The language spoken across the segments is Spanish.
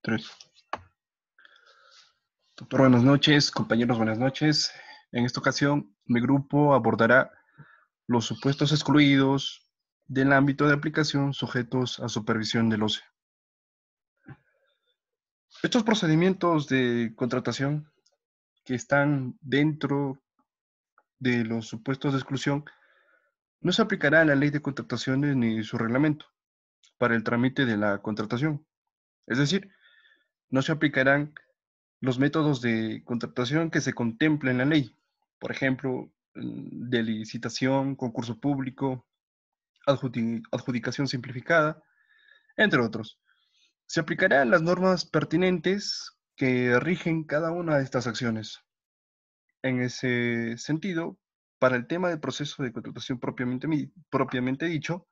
Tres. Doctor, buenas noches. Compañeros, buenas noches. En esta ocasión, mi grupo abordará los supuestos excluidos del ámbito de aplicación sujetos a supervisión del OCE. Estos procedimientos de contratación que están dentro de los supuestos de exclusión no se aplicará a la ley de contrataciones ni su reglamento para el trámite de la contratación. Es decir, no se aplicarán los métodos de contratación que se contemplan en la ley. Por ejemplo, de licitación, concurso público, adjudicación simplificada, entre otros. Se aplicarán las normas pertinentes que rigen cada una de estas acciones. En ese sentido, para el tema del proceso de contratación propiamente dicho,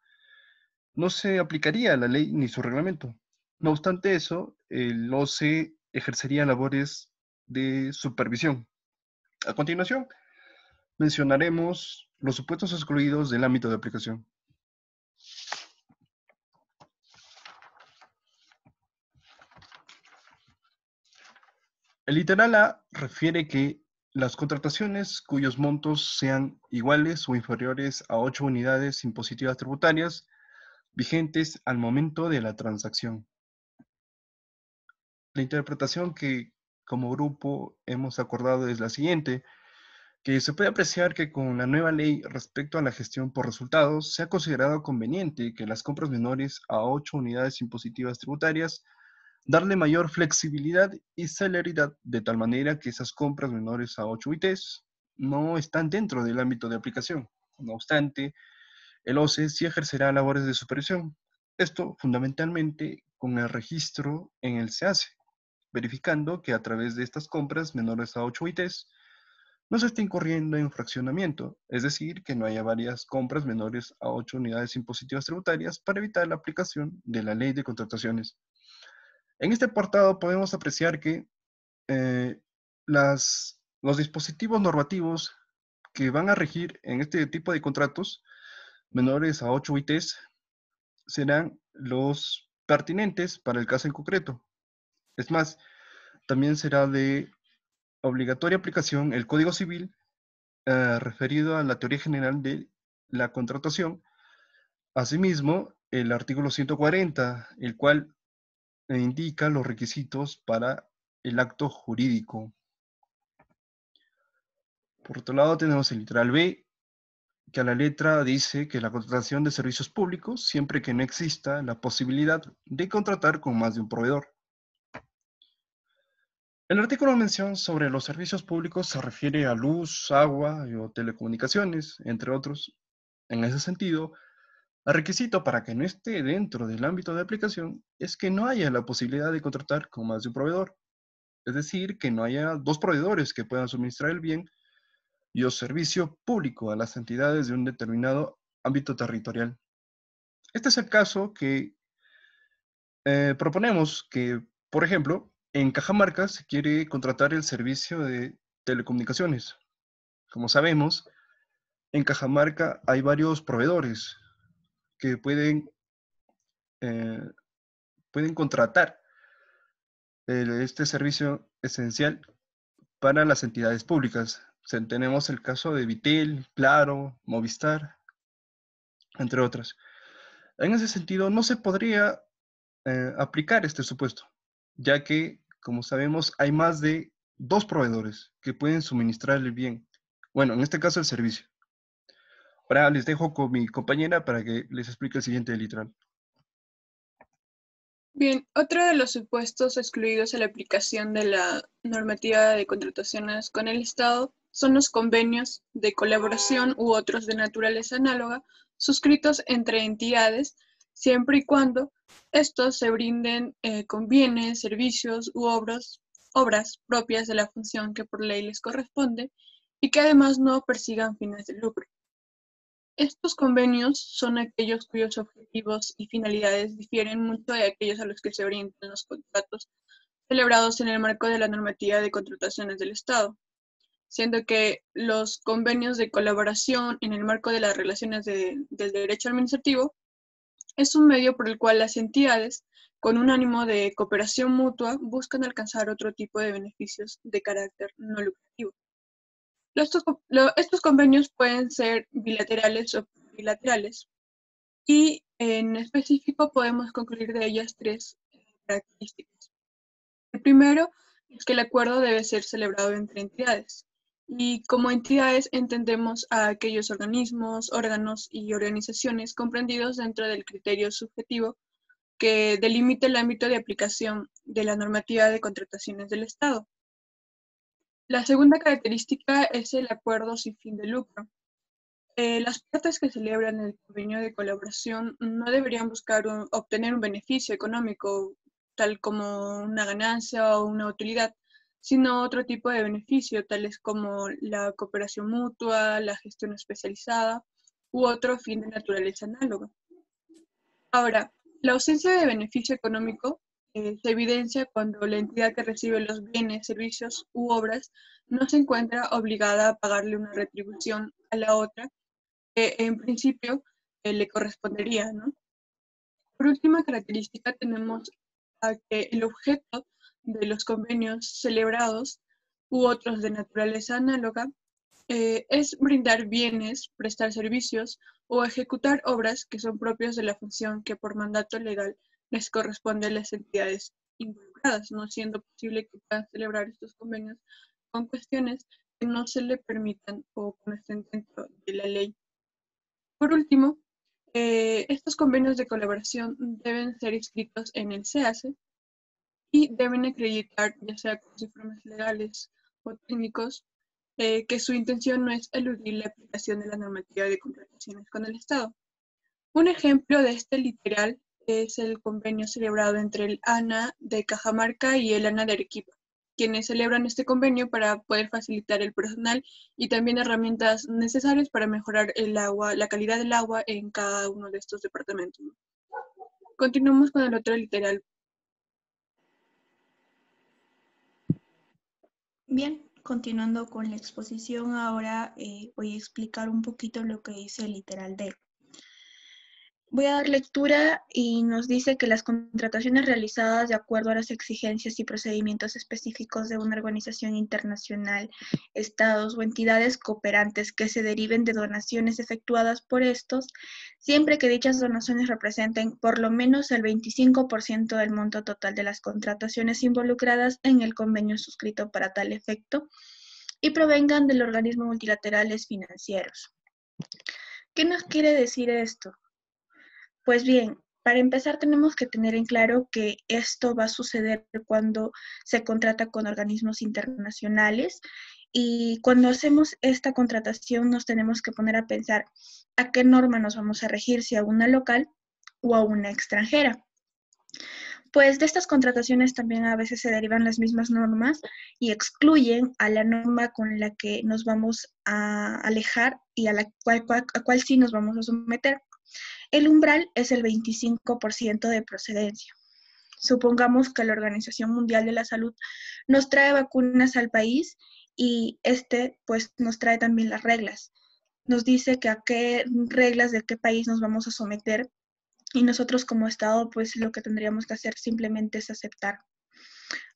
no se aplicaría la ley ni su reglamento. No obstante eso, el OCE ejercería labores de supervisión. A continuación, mencionaremos los supuestos excluidos del ámbito de aplicación. El literal A refiere que las contrataciones cuyos montos sean iguales o inferiores a 8 unidades impositivas tributarias vigentes al momento de la transacción. La interpretación que como grupo hemos acordado es la siguiente, que se puede apreciar que con la nueva ley respecto a la gestión por resultados se ha considerado conveniente que las compras menores a 8 unidades impositivas tributarias darle mayor flexibilidad y celeridad de tal manera que esas compras menores a 8 UITs no están dentro del ámbito de aplicación. No obstante, el OCE sí ejercerá labores de supervisión. Esto fundamentalmente con el registro en el SEACE, verificando que a través de estas compras menores a 8 UITs no se está incurriendo en fraccionamiento, es decir, que no haya varias compras menores a 8 unidades impositivas tributarias para evitar la aplicación de la ley de contrataciones. En este apartado podemos apreciar que eh, los dispositivos normativos que van a regir en este tipo de contratos menores a 8 UITs serán los pertinentes para el caso en concreto. Es más, también será de obligatoria aplicación el Código Civil referido a la teoría general de la contratación. Asimismo, el artículo 140, el cual indica los requisitos para el acto jurídico. Por otro lado, tenemos el literal B, que a la letra dice que la contratación de servicios públicos, siempre que no exista la posibilidad de contratar con más de un proveedor. El artículo mención sobre los servicios públicos se refiere a luz, agua o telecomunicaciones, entre otros. En ese sentido, el requisito para que no esté dentro del ámbito de aplicación es que no haya la posibilidad de contratar con más de un proveedor. Es decir, que no haya dos proveedores que puedan suministrar el bien y o servicio público a las entidades de un determinado ámbito territorial. Este es el caso que proponemos que, por ejemplo, en Cajamarca se quiere contratar el servicio de telecomunicaciones. Como sabemos, en Cajamarca hay varios proveedores que eh, pueden contratar este servicio esencial para las entidades públicas. Tenemos el caso de Vitel, Claro, Movistar, entre otras. En ese sentido, no se podría aplicar este supuesto, ya que, como sabemos, hay más de dos proveedores que pueden suministrar el bien. Bueno, en este caso el servicio. Ahora les dejo con mi compañera para que les explique el siguiente literal. Bien, otro de los supuestos excluidos a la aplicación de la normativa de contrataciones con el Estado son los convenios de colaboración u otros de naturaleza análoga suscritos entre entidades, siempre y cuando estos se brinden con bienes, servicios u obras propias de la función que por ley les corresponde y que además no persigan fines de lucro. Estos convenios son aquellos cuyos objetivos y finalidades difieren mucho de aquellos a los que se orientan los contratos celebrados en el marco de la normativa de contrataciones del Estado, siendo que los convenios de colaboración en el marco de las relaciones del derecho administrativo Es un medio por el cual las entidades, con un ánimo de cooperación mutua, buscan alcanzar otro tipo de beneficios de carácter no lucrativo. Estos convenios pueden ser bilaterales o bilaterales y en específico podemos concluir de ellas tres características. El primero es que el acuerdo debe ser celebrado entre entidades. Y como entidades entendemos a aquellos organismos, órganos y organizaciones comprendidos dentro del criterio subjetivo que delimita el ámbito de aplicación de la normativa de contrataciones del Estado. La segunda característica es el acuerdo sin fin de lucro. Las partes que celebran el convenio de colaboración no deberían buscar obtener un beneficio económico, tal como una ganancia o una utilidad, sino otro tipo de beneficio, tales como la cooperación mutua, la gestión especializada u otro fin de naturaleza análoga. Ahora, la ausencia de beneficio económico se evidencia cuando la entidad que recibe los bienes, servicios u obras no se encuentra obligada a pagarle una retribución a la otra que en principio le correspondería, ¿no? Por última característica tenemos a que el objeto de los convenios celebrados u otros de naturaleza análoga es brindar bienes, prestar servicios o ejecutar obras que son propios de la función que por mandato legal les corresponde a las entidades involucradas, no siendo posible que puedan celebrar estos convenios con cuestiones que no se le permitan o que no estén dentro de la ley. Por último, estos convenios de colaboración deben ser inscritos en el SEACE y deben acreditar, ya sea con sus informes legales o técnicos, que su intención no es eludir la aplicación de la normativa de contrataciones con el Estado. Un ejemplo de este literal es el convenio celebrado entre el ANA de Cajamarca y el ANA de Arequipa, quienes celebran este convenio para poder facilitar el personal y también herramientas necesarias para mejorar el agua, la calidad del agua en cada uno de estos departamentos. Continuamos con el otro literal. Bien, continuando con la exposición, ahora voy a explicar un poquito lo que dice el literal D. Voy a dar lectura y nos dice que las contrataciones realizadas de acuerdo a las exigencias y procedimientos específicos de una organización internacional, estados o entidades cooperantes que se deriven de donaciones efectuadas por estos, siempre que dichas donaciones representen por lo menos el 25% del monto total de las contrataciones involucradas en el convenio suscrito para tal efecto y provengan del organismo multilaterales financieros. ¿Qué nos quiere decir esto? Pues bien, para empezar tenemos que tener en claro que esto va a suceder cuando se contrata con organismos internacionales y cuando hacemos esta contratación nos tenemos que poner a pensar a qué norma nos vamos a regir, si a una local o a una extranjera. Pues de estas contrataciones también a veces se derivan las mismas normas y excluyen a la norma con la que nos vamos a alejar y a la cual sí nos vamos a someter. El umbral es el 25% de procedencia. Supongamos que la Organización Mundial de la Salud nos trae vacunas al país y pues nos trae también las reglas. Nos dice que a qué reglas de qué país nos vamos a someter y nosotros como Estado pues lo que tendríamos que hacer simplemente es aceptar.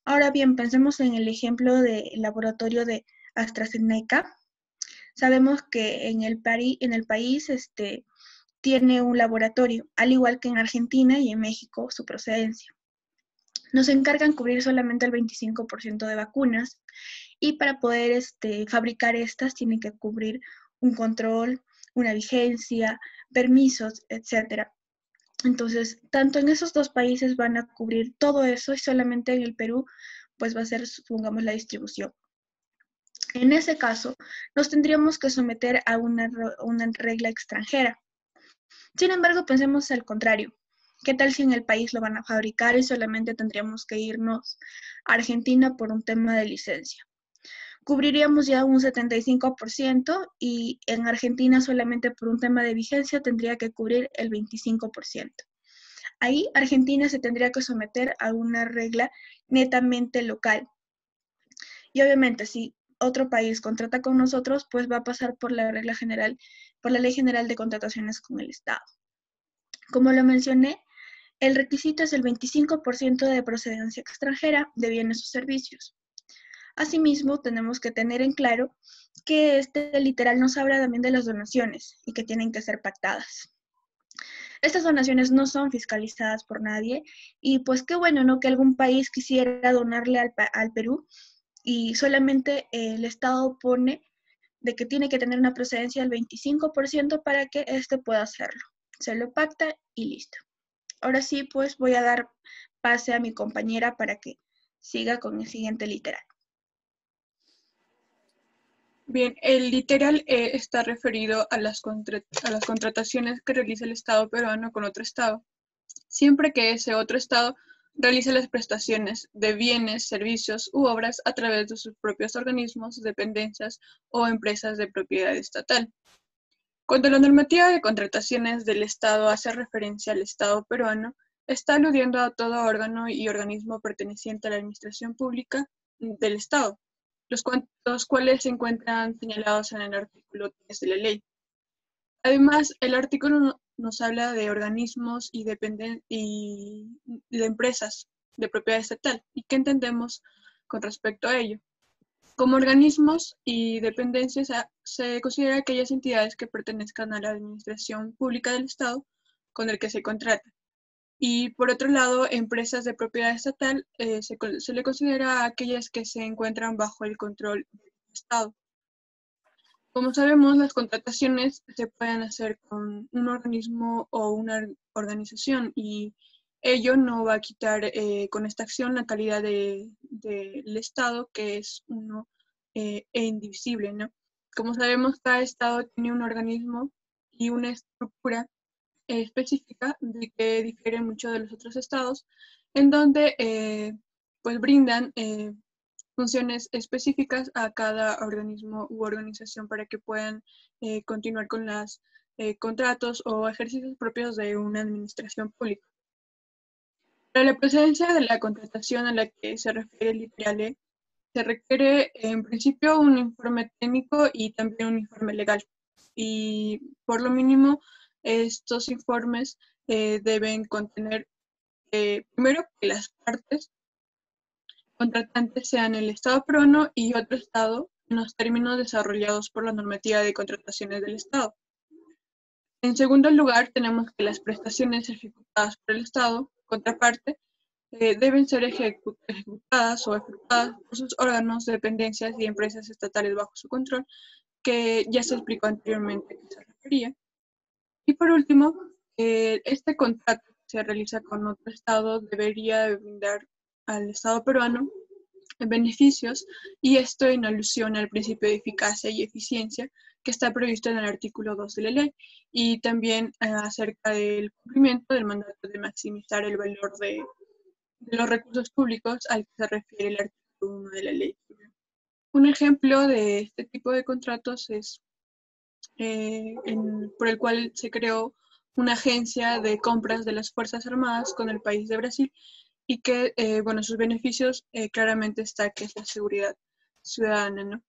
Ahora bien, pensemos en el ejemplo del laboratorio de AstraZeneca. Sabemos que en el país tiene un laboratorio, al igual que en Argentina y en México, su procedencia. Nos encargan cubrir solamente el 25% de vacunas y para poder fabricar estas tienen que cubrir un control, una vigencia, permisos, etc. Entonces, tanto en esos dos países van a cubrir todo eso y solamente en el Perú pues va a ser, supongamos, la distribución. En ese caso, nos tendríamos que someter a una regla extranjera. Sin embargo, pensemos al contrario. ¿Qué tal si en el país lo van a fabricar y solamente tendríamos que irnos a Argentina por un tema de licencia? Cubriríamos ya un 75% y en Argentina solamente por un tema de vigencia tendría que cubrir el 25%. Ahí Argentina se tendría que someter a una regla netamente local. Y obviamente si otro país contrata con nosotros, pues va a pasar por la regla general, por la Ley General de Contrataciones con el Estado. Como lo mencioné, el requisito es el 25% de procedencia extranjera de bienes o servicios. Asimismo, tenemos que tener en claro que este literal nos habla también de las donaciones y que tienen que ser pactadas. Estas donaciones no son fiscalizadas por nadie y pues qué bueno, ¿no? Que algún país quisiera donarle al Perú y solamente el Estado pone de que tiene que tener una procedencia del 25% para que éste pueda hacerlo. Se lo pacta y listo. Ahora sí, pues voy a dar pase a mi compañera para que siga con el siguiente literal. Bien, el literal está referido a las contrataciones que realiza el Estado peruano con otro Estado, siempre que ese otro Estado realice las prestaciones de bienes, servicios u obras a través de sus propios organismos, dependencias o empresas de propiedad estatal. Cuando la normativa de contrataciones del Estado hace referencia al Estado peruano, está aludiendo a todo órgano y organismo perteneciente a la administración pública del Estado, los cuales se encuentran señalados en el artículo 3 de la ley. Además, el artículo nos habla de organismos y de empresas de propiedad estatal. ¿Y qué entendemos con respecto a ello? Como organismos y dependencias se considera aquellas entidades que pertenezcan a la administración pública del Estado con el que se contrata. Y por otro lado, empresas de propiedad estatal se le considera a aquellas que se encuentran bajo el control del Estado. Como sabemos, las contrataciones se pueden hacer con un organismo o una organización y ello no va a quitar con esta acción la calidad del Estado, que es uno e indivisible, ¿no? Como sabemos, cada Estado tiene un organismo y una estructura específica de que difiere mucho de los otros estados, en donde pues brindan funciones específicas a cada organismo u organización para que puedan continuar con los contratos o ejercicios propios de una administración pública. Para la procedencia de la contratación a la que se refiere el literal, se requiere en principio un informe técnico y también un informe legal. Y por lo mínimo, estos informes deben contener primero que las partes contratantes sean el Estado peruano y otro Estado en los términos desarrollados por la normativa de contrataciones del Estado. En segundo lugar, tenemos que las prestaciones ejecutadas por el Estado, contraparte, deben ser ejecutadas o efectuadas por sus órganos, dependencias y empresas estatales bajo su control, que ya se explicó anteriormente que se refería. Y por último, este contrato que se realiza con otro Estado debería brindar al Estado peruano beneficios, y esto en alusión al principio de eficacia y eficiencia que está previsto en el artículo 2 de la ley, y también acerca del cumplimiento del mandato de maximizar el valor de los recursos públicos al que se refiere el artículo 1 de la ley. Un ejemplo de este tipo de contratos es por el cual se creó una agencia de compras de las Fuerzas Armadas con el país de Brasil, y que, bueno, sus beneficios claramente está que es la seguridad ciudadana, ¿no?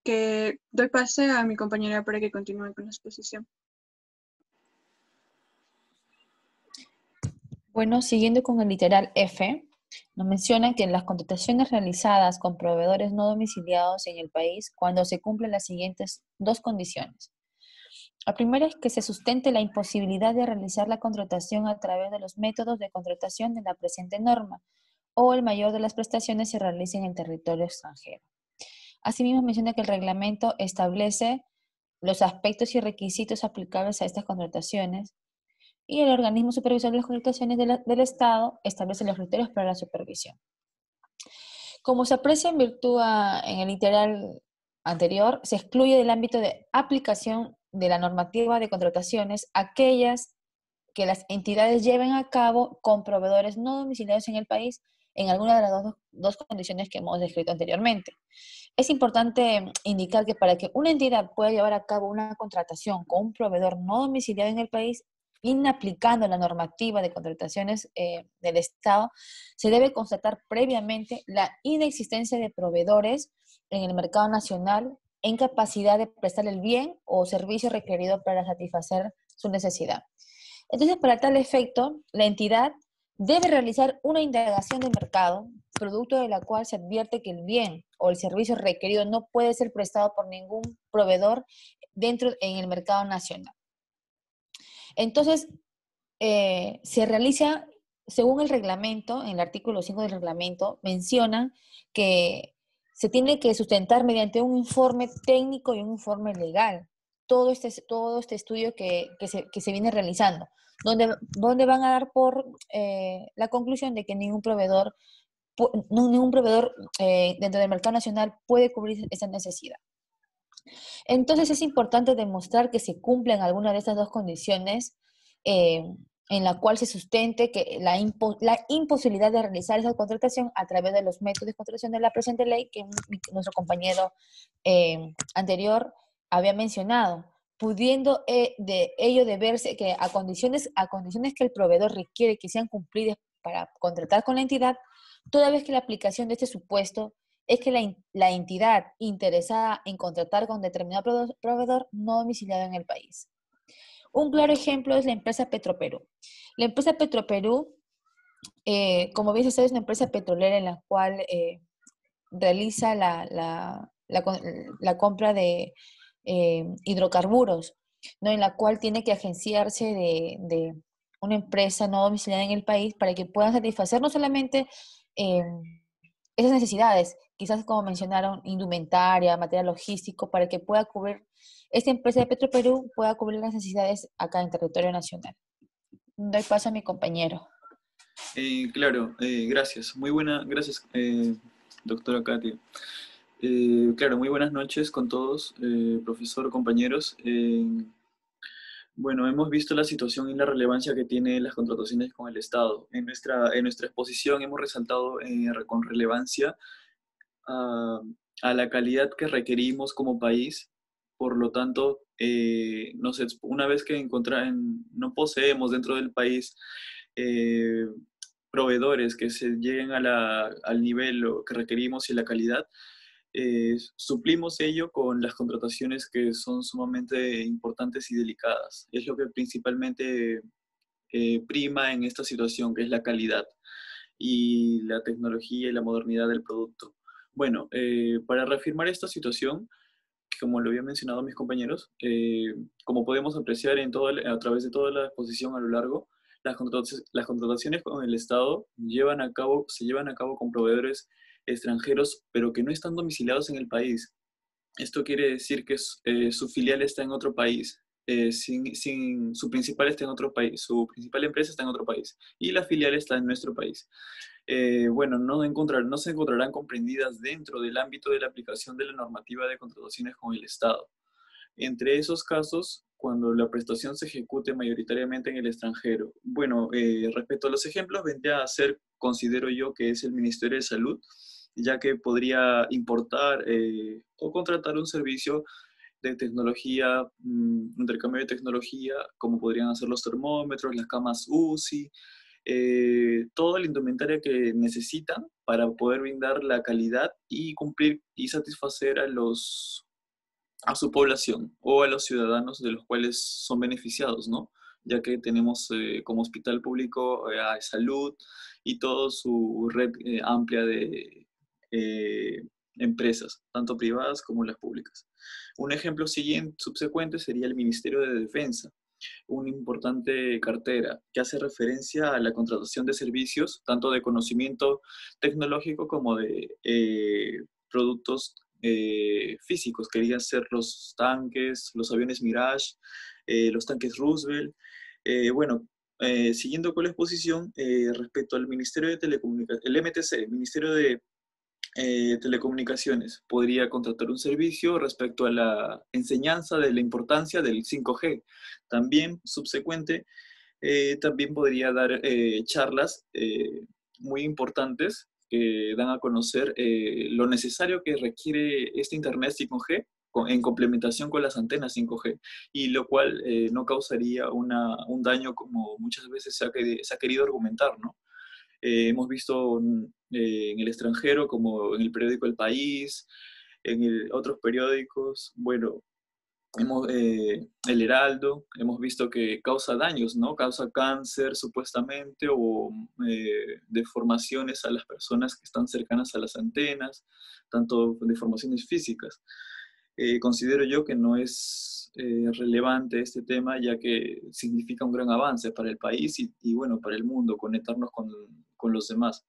Que doy pase a mi compañera para que continúe con la exposición. Bueno, siguiendo con el literal F, nos menciona que las contrataciones realizadas con proveedores no domiciliados en el país cuando se cumplen las siguientes dos condiciones. La primera es que se sustente la imposibilidad de realizar la contratación a través de los métodos de contratación de la presente norma, o el mayor de las prestaciones se realice en el territorio extranjero. Asimismo, menciona que el reglamento establece los aspectos y requisitos aplicables a estas contrataciones, y el organismo supervisor de las contrataciones del Estado establece los criterios para la supervisión. Como se aprecia en virtud en el literal anterior, se excluye del ámbito de aplicación de la normativa de contrataciones aquellas que las entidades lleven a cabo con proveedores no domiciliados en el país en alguna de las dos condiciones que hemos descrito anteriormente. Es importante indicar que para que una entidad pueda llevar a cabo una contratación con un proveedor no domiciliado en el país, inaplicando la normativa de contrataciones del Estado, se debe constatar previamente la inexistencia de proveedores en el mercado nacional en capacidad de prestar el bien o servicio requerido para satisfacer su necesidad. Entonces, para tal efecto, la entidad debe realizar una indagación de mercado, producto de la cual se advierte que el bien o el servicio requerido no puede ser prestado por ningún proveedor en el mercado nacional. Entonces, se realiza, según el reglamento, en el artículo 5 del reglamento, menciona que se tiene que sustentar mediante un informe técnico y un informe legal todo este estudio que se viene realizando, donde van a dar por la conclusión de que ningún proveedor dentro del mercado nacional puede cubrir esa necesidad. Entonces es importante demostrar que se cumplen alguna de estas dos condiciones eh, en la cual se sustente que la imposibilidad de realizar esa contratación a través de los métodos de contratación de la presente ley que nuestro compañero anterior había mencionado, pudiendo de ello deberse que a condiciones que el proveedor requiere que sean cumplidas para contratar con la entidad, toda vez que la aplicación de este supuesto es que la entidad interesada en contratar con determinado proveedor no domiciliado en el país. Un claro ejemplo es la empresa Petroperú. La empresa Petroperú, como bien se sabe, es una empresa petrolera en la cual realiza la compra de hidrocarburos, ¿no? En la cual tiene que agenciarse de una empresa no domiciliada en el país para que puedan satisfacer no solamente esas necesidades, quizás como mencionaron, indumentaria, material logístico, para que pueda cubrir, esta empresa de Petroperú pueda cubrir las necesidades acá en territorio nacional. Doy paso a mi compañero. Claro, gracias. Gracias, doctora Katia. Claro, muy buenas noches con todos, profesor, compañeros. Bueno, hemos visto la situación y la relevancia que tienen las contrataciones con el Estado. En nuestra exposición hemos resaltado con relevancia a la calidad que requerimos como país. Por lo tanto, una vez que no poseemos dentro del país eh, proveedores que se lleguen al nivel que requerimos y la calidad, suplimos ello con las contrataciones que son sumamente importantes y delicadas. Es lo que principalmente prima en esta situación, que es la calidad y la tecnología y la modernidad del producto. Bueno, para reafirmar esta situación, como lo habían mencionado mis compañeros, como podemos apreciar a través de toda la exposición a lo largo, las contrataciones con el Estado se llevan a cabo con proveedores extranjeros, pero que no están domiciliados en el país. Esto quiere decir que su filial está en otro país, su principal está en otro país, su principal empresa está en otro país y la filial está en nuestro país. Bueno, no se encontrarán comprendidas dentro del ámbito de la aplicación de la normativa de contrataciones con el Estado. Entre esos casos, cuando la prestación se ejecute mayoritariamente en el extranjero. Bueno, respecto a los ejemplos, vendría a ser, considero yo, que es el Ministerio de Salud, ya que podría importar o contratar un servicio de tecnología, intercambio de tecnología, como podrían hacer los termómetros, las camas UCI, toda la indumentaria que necesitan para poder brindar la calidad y cumplir y satisfacer a su población o a los ciudadanos de los cuales son beneficiados, ¿no? Ya que tenemos como hospital público salud y toda su red amplia de empresas, tanto privadas como las públicas. Un ejemplo subsecuente sería el Ministerio de Defensa, una importante cartera que hace referencia a la contratación de servicios, tanto de conocimiento tecnológico como de productos físicos, que querían ser los tanques, los aviones Mirage, los tanques Roosevelt. Bueno, siguiendo con la exposición, respecto al Ministerio de Telecomunicaciones, el MTC, Ministerio de Telecomunicaciones, podría contratar un servicio respecto a la enseñanza de la importancia del 5G. También, subsecuente, también podría dar charlas muy importantes que dan a conocer lo necesario que requiere este Internet 5G en complementación con las antenas 5G, y lo cual no causaría un daño como muchas veces se ha querido argumentar, ¿no? Hemos visto en el extranjero, como en el periódico El País, otros periódicos, bueno, el Heraldo, hemos visto que causa daños, ¿no? Causa cáncer supuestamente o deformaciones a las personas que están cercanas a las antenas, tanto deformaciones físicas. Considero yo que no es relevante este tema, ya que significa un gran avance para el país y bueno, para el mundo, conectarnos con los demás.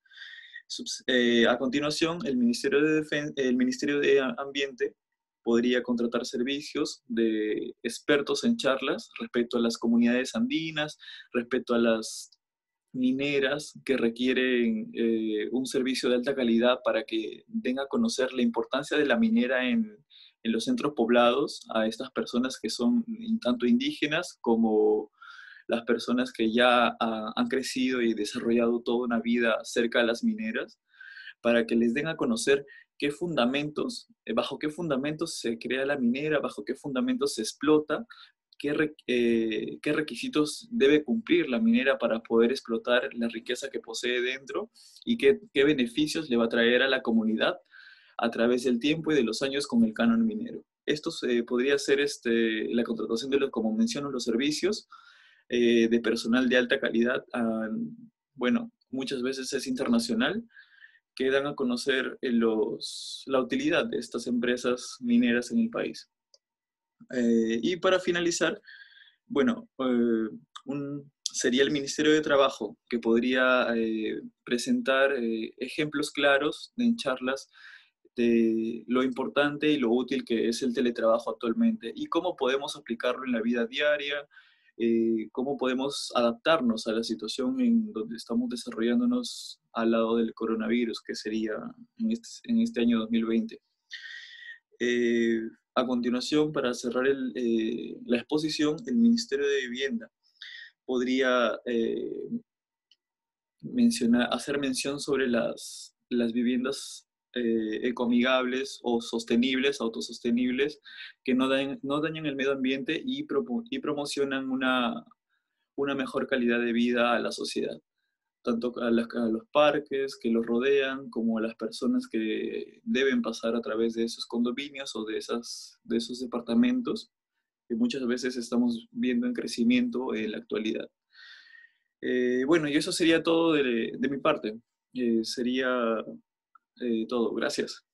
A continuación, el Ministerio de Ambiente podría contratar servicios de expertos en charlas respecto a las comunidades andinas, respecto a las mineras que requieren un servicio de alta calidad para que den a conocer la importancia de la minera en los centros poblados a estas personas que son tanto indígenas como las personas que ya han crecido y desarrollado toda una vida cerca de las mineras, para que les den a conocer qué fundamentos, bajo qué fundamentos se crea la minera, bajo qué fundamentos se explota, qué requisitos debe cumplir la minera para poder explotar la riqueza que posee dentro y qué beneficios le va a traer a la comunidad a través del tiempo y de los años con el canon minero. Esto podría ser la contratación de, como menciono, los servicios de personal de alta calidad. Bueno, muchas veces es internacional, que dan a conocer la utilidad de estas empresas mineras en el país. Y para finalizar, bueno, sería el Ministerio de Trabajo que podría presentar ejemplos claros en charlas de lo importante y lo útil que es el teletrabajo actualmente y cómo podemos aplicarlo en la vida diaria, cómo podemos adaptarnos a la situación en donde estamos desarrollándonos al lado del coronavirus, que sería en este año 2020. A continuación, para cerrar la exposición, el Ministerio de Vivienda podría hacer mención sobre las viviendas ecoamigables o sostenibles, autosostenibles, que no dañan el medio ambiente y promocionan una mejor calidad de vida a la sociedad, tanto a los parques que los rodean, como a las personas que deben pasar a través de esos condominios o de esos departamentos, que muchas veces estamos viendo en crecimiento en la actualidad. Bueno, y eso sería todo de mi parte. Sería todo. Gracias.